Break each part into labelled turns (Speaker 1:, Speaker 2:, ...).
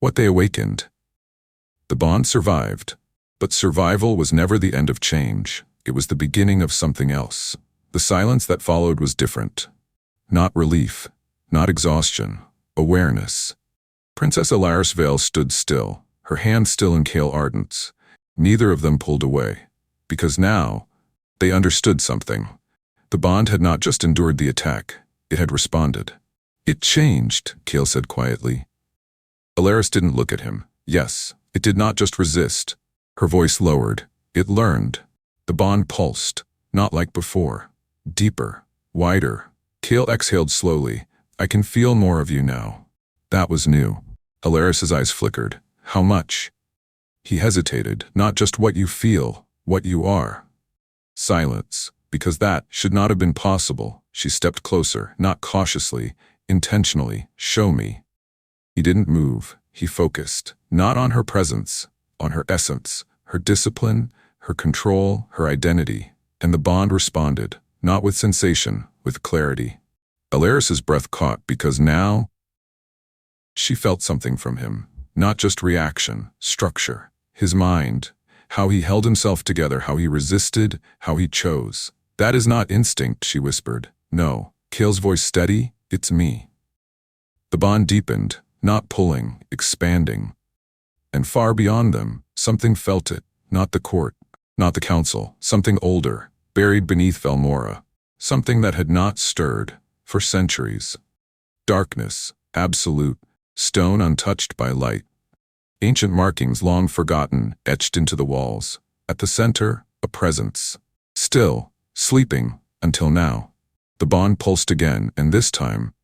Speaker 1: What they awakened. The bond survived, but survival was never the end of change. It was the beginning of something else. The silence that followed was different. Not relief, not exhaustion, awareness. Princess Elaris Vael stood still, her hand still in Kael Ardent's. Neither of them pulled away, because now they understood something. The bond had not just endured the attack, it had responded. It changed, Kael said quietly. Elaris didn't look at him. Yes, it did not just resist. Her voice lowered. It learned. The bond pulsed, not like before. Deeper, wider. Kael exhaled slowly. I can feel more of you now. That was new. Elaris's eyes flickered. How much? He hesitated. Not just what you feel, what you are. Silence, because that should not have been possible. She stepped closer, not cautiously, intentionally. Show me. He didn't move. He focused, not on her presence, on her essence, her discipline, her control, her identity. And the bond responded, not with sensation, with clarity. Elaris's breath caught because now she felt something from him. Not just reaction, structure. His mind, how he held himself together, how he resisted, how he chose. That is not instinct, she whispered. No. Kael's voice steady. It's me. The bond deepened, not pulling, expanding. And far beyond them, something felt it. Not the court, not the council. Something older, buried beneath Velmora. Something that had not stirred for centuries. Darkness, absolute, stone untouched by light. Ancient markings long forgotten, etched into the walls. At the center, a presence. Still, sleeping, until now. The bond pulsed again, and this time,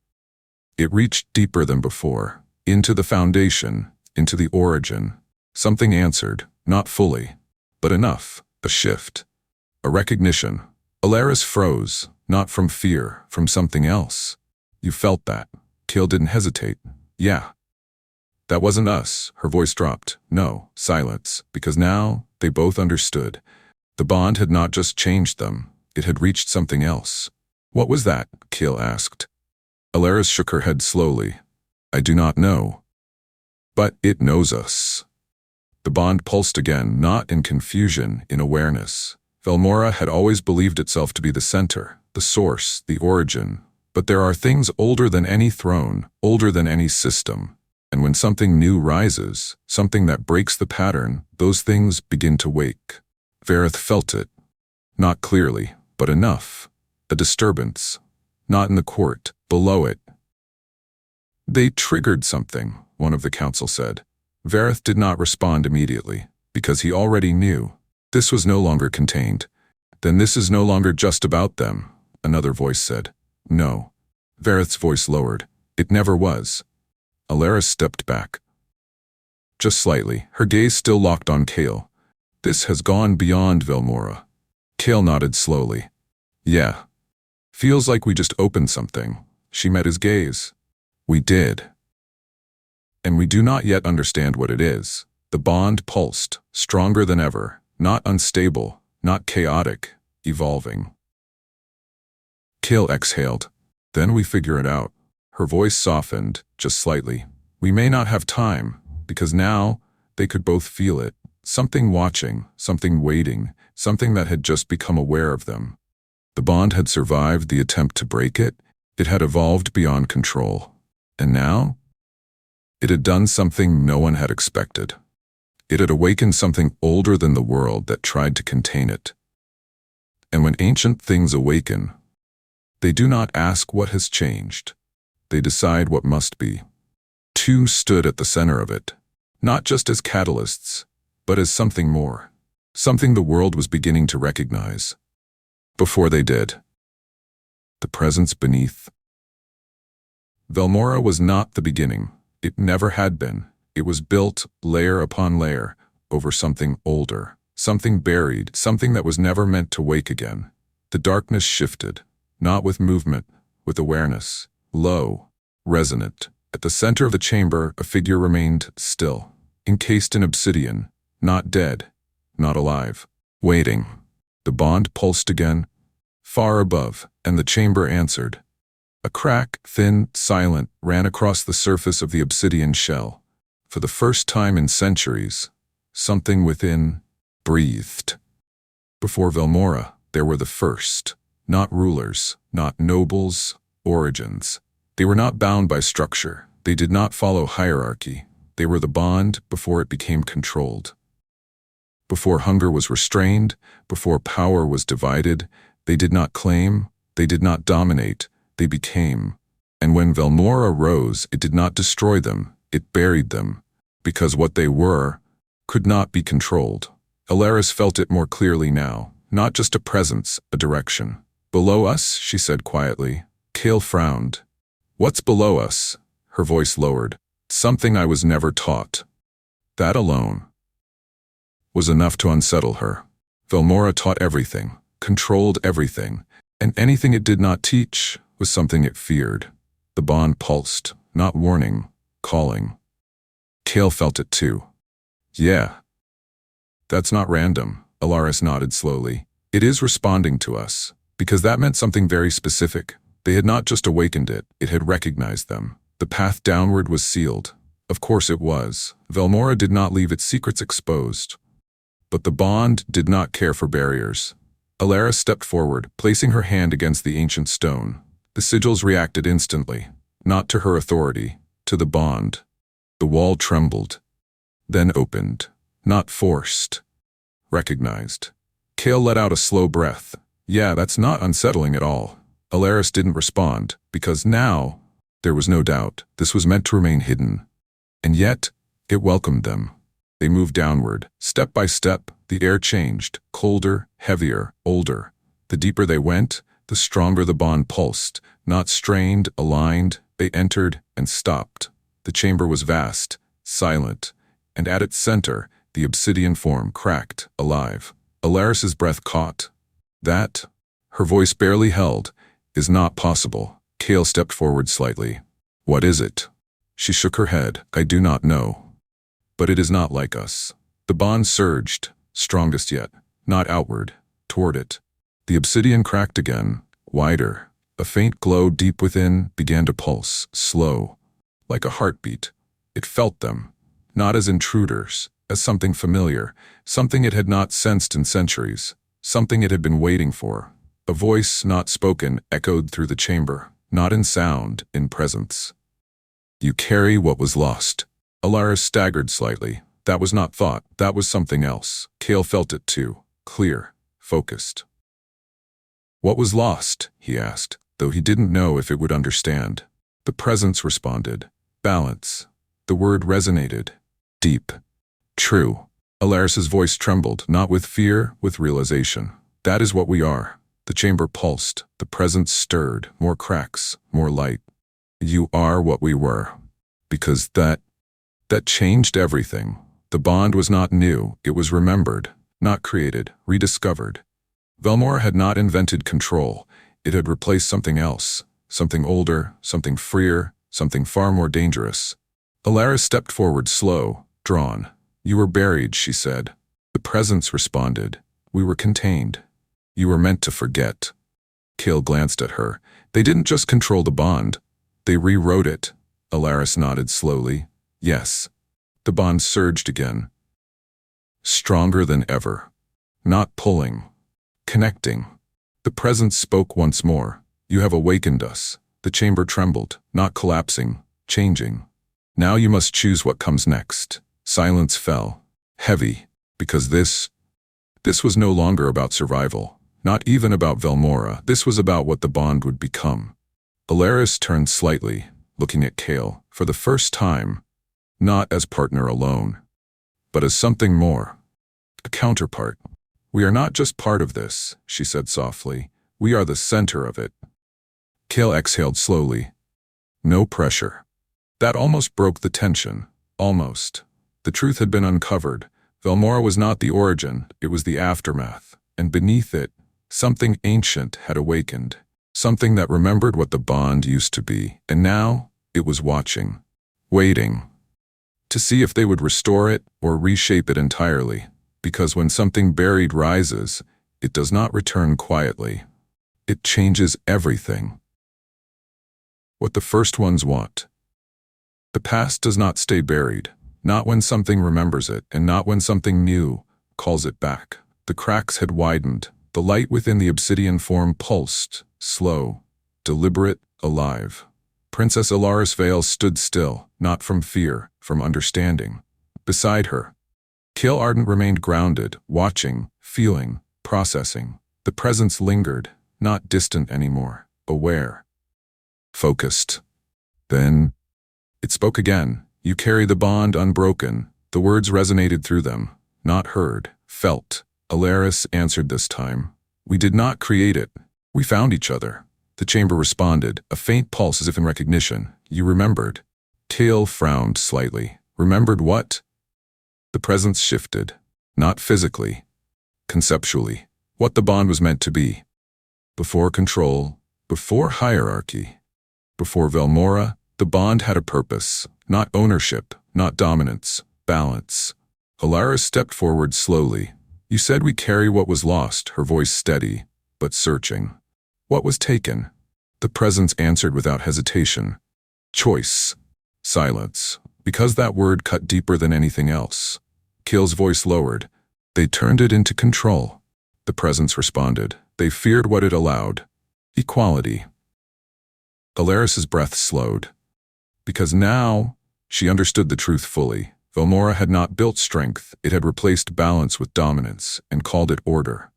Speaker 1: it reached deeper than before. Into the foundation, into the origin. Something answered, not fully, but enough. A shift. A recognition. Elaris froze, not from fear, from something else. You felt that. Kael didn't hesitate. Yeah. That wasn't us. Her voice dropped. No, silence, because now they both understood. The bond had not just changed them, it had reached something else. What was that? Kael asked. Elaris shook her head slowly. I do not know. But it knows us. The bond pulsed again, not in confusion, in awareness. Velmora had always believed itself to be the center, the source, the origin. But there are things older than any throne, older than any system. And when something new rises, something that breaks the pattern, those things begin to wake. Vareth felt it. Not clearly, but enough. A disturbance. Not in the court, below it. They triggered something, one of the council said. Vareth did not respond immediately, because he already knew. This was no longer contained. Then this is no longer just about them, another voice said. No. Vareth's voice lowered. It never was. Elaris stepped back. Just slightly, her gaze still locked on Kael. This has gone beyond Velmora. Kael nodded slowly. Yeah. Feels like we just opened something. She met his gaze. We did. And we do not yet understand what it is. The bond pulsed, stronger than ever, not unstable, not chaotic, evolving. Kael exhaled. Then we figure it out. Her voice softened, just slightly. We may not have time, because now they could both feel it. Something watching, something waiting, something that had just become aware of them. The bond had survived the attempt to break it. It had evolved beyond control. And now? It had done something no one had expected. It had awakened something older than the world that tried to contain it. And when ancient things awaken, they do not ask what has changed. They decide what must be. Two stood at the center of it, not just as catalysts, but as something more, something the world was beginning to recognize. Before they did. The presence beneath. Velmora was not the beginning. It never had been. It was built, layer upon layer, over something older, something buried, something that was never meant to wake again. The darkness shifted, not with movement, with awareness. Low, resonant. At the center of the chamber, a figure remained still, encased in obsidian, not dead, not alive, waiting. The bond pulsed again, far above, and the chamber answered. A crack, thin, silent, ran across the surface of the obsidian shell. For the first time in centuries, something within breathed. Before Velmora, there were the first, not rulers, not nobles, origins. They were not bound by structure. They did not follow hierarchy. They were the bond before it became controlled. Before hunger was restrained, before power was divided, they did not claim, they did not dominate, they became. And when Velmora rose, it did not destroy them, it buried them, because what they were could not be controlled. Elaris felt it more clearly now, not just a presence, a direction. Below us, she said quietly. Kael frowned. What's below us? Her voice lowered. Something I was never taught. That alone was enough to unsettle her. Velmora taught everything, controlled everything, and anything it did not teach was something it feared. The bond pulsed, not warning, calling. Kael felt it too. Yeah. That's not random, Elaris nodded slowly. It is responding to us, because that meant something very specific. They had not just awakened it, it had recognized them. The path downward was sealed. Of course it was. Velmora did not leave its secrets exposed. But the bond did not care for barriers. Elaris stepped forward, placing her hand against the ancient stone. The sigils reacted instantly, not to her authority, to the bond. The wall trembled, then opened, not forced, recognized. Kael let out a slow breath. Yeah, that's not unsettling at all. Elaris didn't respond, because now there was no doubt this was meant to remain hidden. And yet, it welcomed them. They moved downward. Step by step, the air changed, colder, heavier, older. The deeper they went, the stronger the bond pulsed. Not strained, aligned, they entered and stopped. The chamber was vast, silent, and at its center, the obsidian form cracked, alive. Elaris's breath caught. That, her voice barely held, is not possible. Kael stepped forward slightly. What is it? She shook her head. I do not know. But it is not like us. The bond surged, strongest yet, not outward, toward it. The obsidian cracked again, wider. A faint glow deep within began to pulse, slow, like a heartbeat. It felt them, not as intruders, as something familiar, something it had not sensed in centuries, something it had been waiting for. A voice not spoken echoed through the chamber, not in sound, in presence. You carry what was lost. Elaris staggered slightly. That was not thought, that was something else. Kael felt it too, clear, focused. What was lost? He asked, though he didn't know if it would understand. The presence responded. Balance. The word resonated. Deep. True. Elaris's voice trembled, not with fear, with realization. That is what we are. The chamber pulsed, the presence stirred, more cracks, more light. You are what we were. Because that changed everything. The bond was not new, it was remembered, not created, rediscovered. Velmora had not invented control, it had replaced something else, something older, something freer, something far more dangerous. Elaris stepped forward slow, drawn. You were buried, she said. The presence responded. We were contained. You were meant to forget. Kael glanced at her. They didn't just control the bond. They rewrote it. Elaris nodded slowly. Yes. The bond surged again. Stronger than ever. Not pulling. Connecting. The presence spoke once more. You have awakened us. The chamber trembled, not collapsing, changing. Now you must choose what comes next. Silence fell. Heavy. Because this was no longer about survival. Not even about Velmora. This was about what the bond would become. Elaris turned slightly, looking at Kael, for the first time, not as partner alone, but as something more. A counterpart. We are not just part of this, she said softly. We are the center of it. Kael exhaled slowly. No pressure. That almost broke the tension. Almost. The truth had been uncovered. Velmora was not the origin, it was the aftermath. And beneath it, something ancient had awakened. Something that remembered what the bond used to be. And now, it was watching. Waiting. To see if they would restore it or reshape it entirely. Because when something buried rises, it does not return quietly. It changes everything. What the first ones want. The past does not stay buried. not when something remembers it, and not when something new calls it back. The cracks had widened. The light within the obsidian form pulsed, slow, deliberate, alive. Princess Elaris Vael stood still, not from fear, from understanding. Beside her, Kael Ardent remained grounded, watching, feeling, processing. The presence lingered, not distant anymore, aware, focused. Then, it spoke again. You carry the bond unbroken. The words resonated through them, not heard, felt. Elaris answered this time. We did not create it. We found each other. The chamber responded, a faint pulse as if in recognition. You remembered. Kael frowned slightly. Remembered what? The presence shifted. Not physically. Conceptually. What the bond was meant to be. Before control, before hierarchy, before Velmora, the bond had a purpose. Not ownership, not dominance, balance. Elaris stepped forward slowly. You said we carry what was lost, her voice steady, but searching. What was taken? The presence answered without hesitation. Choice. Silence. Because that word cut deeper than anything else. Kael's voice lowered. They turned it into control. The presence responded. They feared what it allowed. Equality. Elaris's breath slowed. Because now, she understood the truth fully. Velmora had not built strength, it had replaced balance with dominance, and called it order.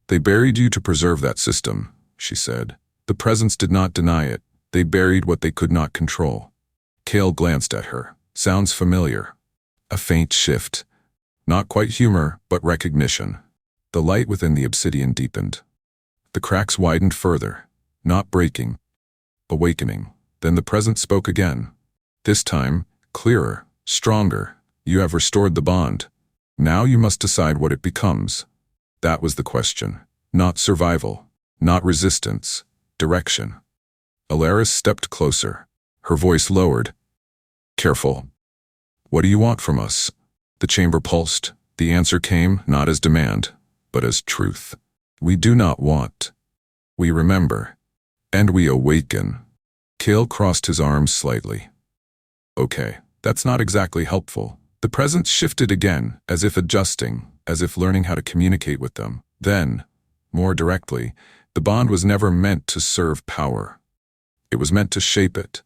Speaker 1: They buried you to preserve that system, she said. The presence did not deny it. They buried what they could not control. Kael glanced at her. Sounds familiar. A faint shift. Not quite humor, but recognition. The light within the obsidian deepened. The cracks widened further. Not breaking. Awakening. Then the presence spoke again. This time, clearer, stronger. You have restored the bond. Now you must decide what it becomes. That was the question. Not survival. Not resistance. Direction. Elaris stepped closer. Her voice lowered. Careful. What do you want from us? The chamber pulsed. The answer came not as demand, but as truth. We do not want. We remember. And we awaken. Kael crossed his arms slightly. Okay, that's not exactly helpful. The presence shifted again, as if adjusting, as if learning how to communicate with them. Then, more directly, the bond was never meant to serve power. It was meant to shape it.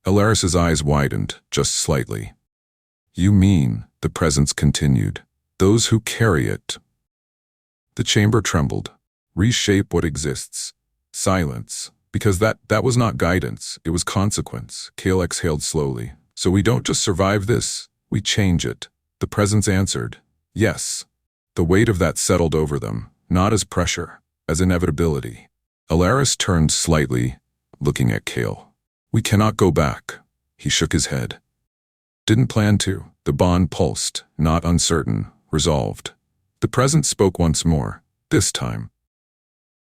Speaker 1: Elaris's eyes widened, just slightly. You mean, the presence continued, those who carry it. The chamber trembled. Reshape what exists. Silence. Because that was not guidance, it was consequence. Kael exhaled slowly. So we don't just survive this, we change it. The presence answered, yes. The weight of that settled over them, not as pressure, as inevitability. Elaris turned slightly, looking at Kael. We cannot go back. He shook his head. Didn't plan to. The bond pulsed, not uncertain, resolved. The presence spoke once more, this time.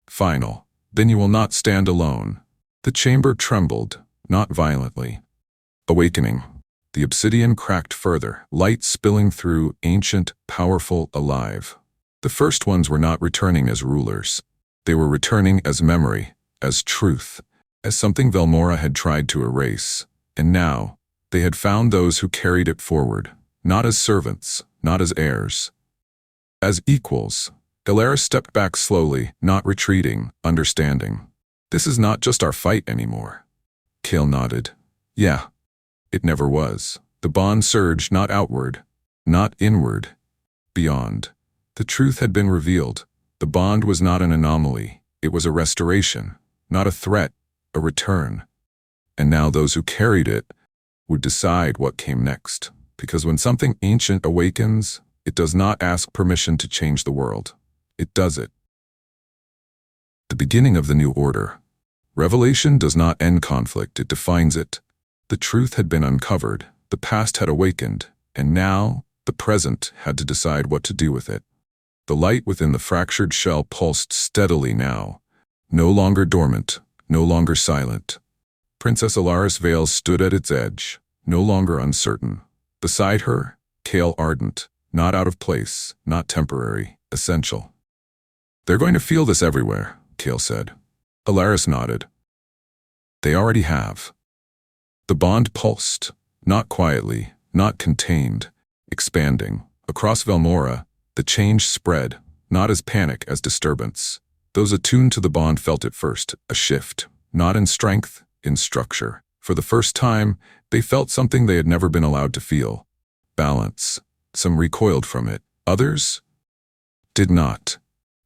Speaker 1: Final. Then you will not stand alone. The chamber trembled, not violently. Awakening. The obsidian cracked further, light spilling through, ancient, powerful, alive. The first ones were not returning as rulers. They were returning as memory, as truth, as something Velmora had tried to erase. And now, they had found those who carried it forward, not as servants, not as heirs. As equals. Elaris stepped back slowly, not retreating, understanding. This is not just our fight anymore. Kael nodded. Yeah, it never was. The bond surged not outward, not inward, beyond. The truth had been revealed. The bond was not an anomaly. It was a restoration, not a threat, a return. And now those who carried it would decide what came next. Because when something ancient awakens, it does not ask permission to change the world. It does it. The beginning of the new order. Revelation does not end conflict, it defines it. The truth had been uncovered, the past had awakened, and now the present had to decide what to do with it. The light within the fractured shell pulsed steadily now, no longer dormant, no longer silent. Princess Elaris Vael stood at its edge, no longer uncertain. Beside her, Kael Ardent, not out of place, not temporary, essential. They're going to feel this everywhere, Kael said. Elaris nodded. They already have. The bond pulsed, not quietly, not contained, expanding. Across Velmora, the change spread, not as panic as disturbance. Those attuned to the bond felt it first, a shift, not in strength, in structure. For the first time, they felt something they had never been allowed to feel. Balance. Some recoiled from it. Others did not.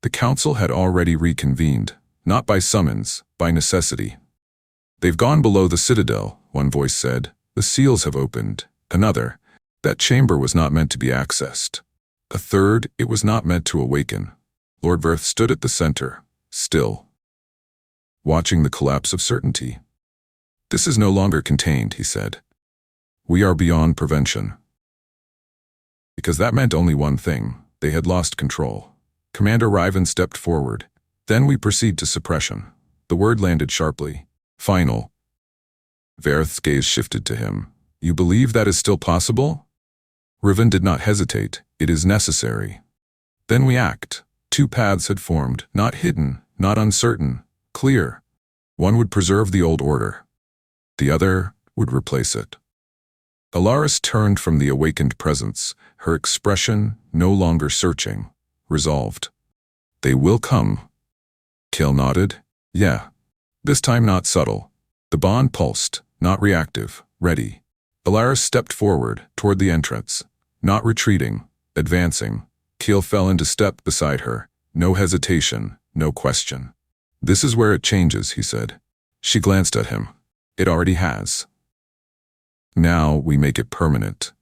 Speaker 1: The council had already reconvened, not by summons, by necessity. "They've gone below the citadel," one voice said. "The seals have opened." Another, "That chamber was not meant to be accessed." A third, "It was not meant to awaken." Lord Verth stood at the center, still, watching the collapse of certainty. "This is no longer contained," he said. "We are beyond prevention." Because that meant only one thing. They had lost control. Commander Riven stepped forward. "Then we proceed to suppression." The word landed sharply. "Final." Verth's gaze shifted to him. "You believe that is still possible?" Riven did not hesitate. "It is necessary." "Then we act." Two paths had formed, not hidden, not uncertain, clear. One would preserve the old order. The other would replace it. Elaris turned from the awakened presence, her expression no longer searching, resolved. "They will come." Kael nodded. "Yeah. This time not subtle." The bond pulsed, not reactive, ready. Elaris stepped forward, toward the entrance, not retreating, advancing. Kael fell into step beside her. No hesitation, no question. "This is where it changes," he said. She glanced at him. "It already has. Now we make it permanent."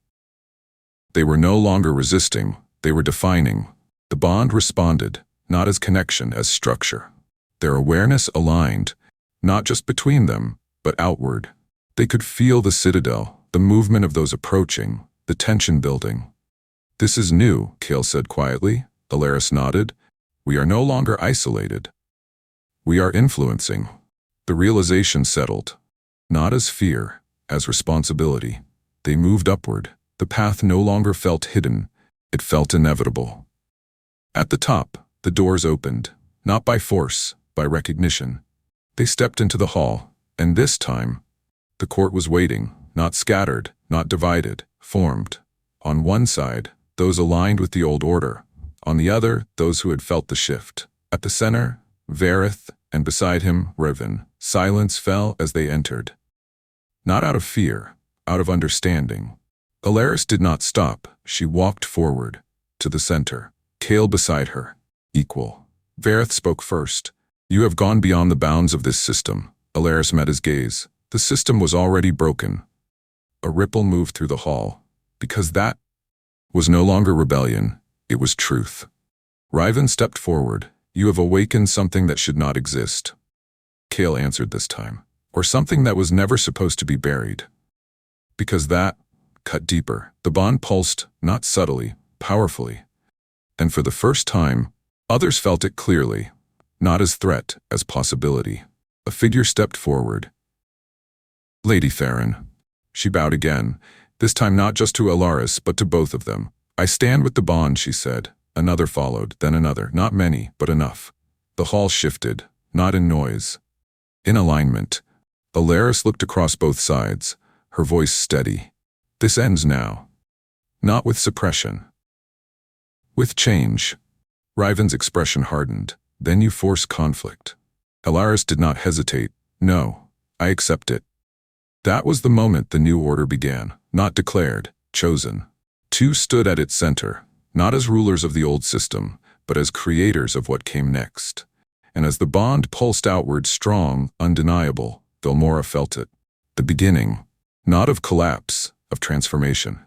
Speaker 1: They were no longer resisting, they were defining. The bond responded, not as connection, as structure. Their awareness aligned, not just between them, but outward. They could feel the citadel, the movement of those approaching, the tension building. "This is new," Kael said quietly. Elaris nodded. "We are no longer isolated. We are influencing." The realization settled, not as fear, as responsibility. They moved upward. The path no longer felt hidden, it felt inevitable. At the top, the doors opened, not by force, by recognition. They stepped into the hall, and this time, the court was waiting, not scattered, not divided, formed. On one side, those aligned with the old order. On the other, those who had felt the shift. At the center, Verith, and beside him, Riven. Silence fell as they entered. Not out of fear, out of understanding. Elaris did not stop. She walked forward, to the center. Kael beside her, equal. Verith spoke first. "You have gone beyond the bounds of this system." Elaris met his gaze. The system was already broken. A ripple moved through the hall. Because that was no longer rebellion, it was truth. Riven stepped forward. "You have awakened something that should not exist." Kael answered this time. "Or something that was never supposed to be buried." Because that cut deeper. The bond pulsed, not subtly, powerfully. And for the first time, others felt it clearly, not as threat, as possibility. A figure stepped forward. "Lady Theron." She bowed again, this time not just to Elaris, but to both of them. "I stand with the bond," she said. Another followed, then another, not many, but enough. The hall shifted, not in noise, in alignment. Elaris looked across both sides, her voice steady. "This ends now. Not with suppression. With change." Riven's expression hardened. "Then you force conflict." Elaris did not hesitate. "No, I accept it." That was the moment the new order began, not declared, chosen. Two stood at its center, not as rulers of the old system, but as creators of what came next. And as the bond pulsed outward, strong, undeniable, Velmora felt it. The beginning, not of collapse, of transformation.